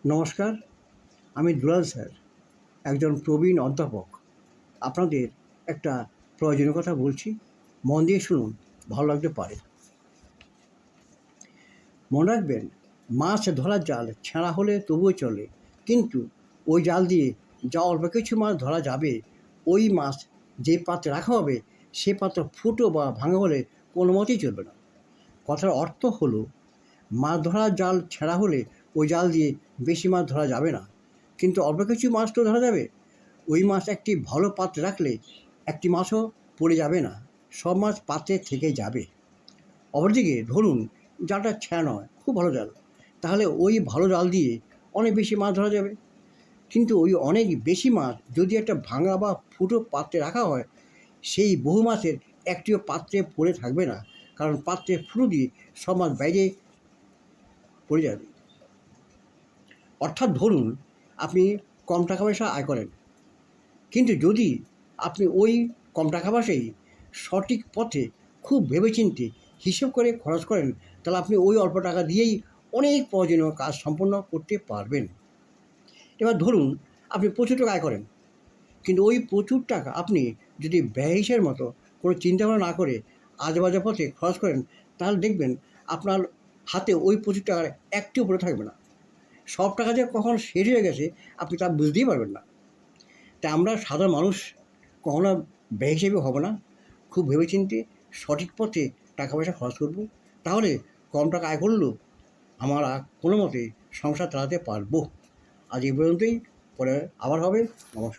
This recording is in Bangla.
নমস্কার, আমি দুলাল স্যার, একজন প্রবীণ অধ্যাপক। আপনাদের একটা প্রয়োজনীয় কথা বলছি, মন দিয়ে শুনুন, ভালো লাগতে পারে। মনে রাখবেন, মাছ ধরার জাল ছেঁড়া হলে তবুও চলে, কিন্তু ওই জাল দিয়ে যা অল্প কিছু মাছ ধরা যাবে, ওই মাছ যে পাত্রে রাখা হবে সে পাত্র ফুটো বা ভাঙা হলে কোনো মতেই চলবে না। কথার অর্থ হলো, মাছ ধরার জাল ছেঁড়া হলে ওই জাল দিয়ে বেশি মাছ ধরা যাবে না, কিন্তু অল্প কিছু মাছ তো ধরা যাবে। ওই মাছ একটি ভালো পাত্রে রাখলে একটি মাছও পড়ে যাবে না, সব মাছ পাত্রে থেকে যাবে। অপরদিকে ধরুন জালটা ছেঁড়া নয়, খুব ভালো জাল, তাহলে ওই ভালো জাল দিয়ে অনেক বেশি মাছ ধরা যাবে। কিন্তু ওই অনেক বেশি মাছ যদি একটা ভাঙা বা ফুটো পাত্রে রাখা হয়, সেই বহু মাছের একটিও পাত্রে পড়ে থাকবে না, কারণ পাত্রে ফুটো দিয়ে সব মাছ বাইরে পড়ে যাবে। অর্থাৎ ধরুন আপনি কম টাকা পয়সা আয় করেন, কিন্তু যদি আপনি ওই কম টাকা পয়সায় সঠিক পথে খুব ভেবেচিন্তে হিসেব করে খরচ করেন, তাহলে আপনি ওই অল্প টাকা দিয়েই অনেক প্রয়োজনীয় কাজ সম্পন্ন করতে পারবেন। এবার ধরুন আপনি প্রচুর টাকা আয় করেন, কিন্তু ওই প্রচুর টাকা আপনি যদি ব্যয় হিসেবের মতো কোনো চিন্তাভাবনা না করে আজেবাজে পথে খরচ করেন, তাহলে দেখবেন আপনার হাতে ওই প্রচুর টাকার একটিও পড়ে থাকবে না। সব টাকা যে কখন শেষ হয়ে গেছে আপনি তা বুঝতেই পারবেন না। তাই আমরা সাধারণ মানুষ কখনো ব্যয় হিসেবে হব না, খুব ভেবেচিন্তে সঠিক পথে টাকা পয়সা খরচ করব, তাহলে কম টাকা আয় করলেও আমরা কোনো মতে সংসার চালাতে পারবো। আজ এই পর্যন্তই, পরে আবার হবে। নমস্কার।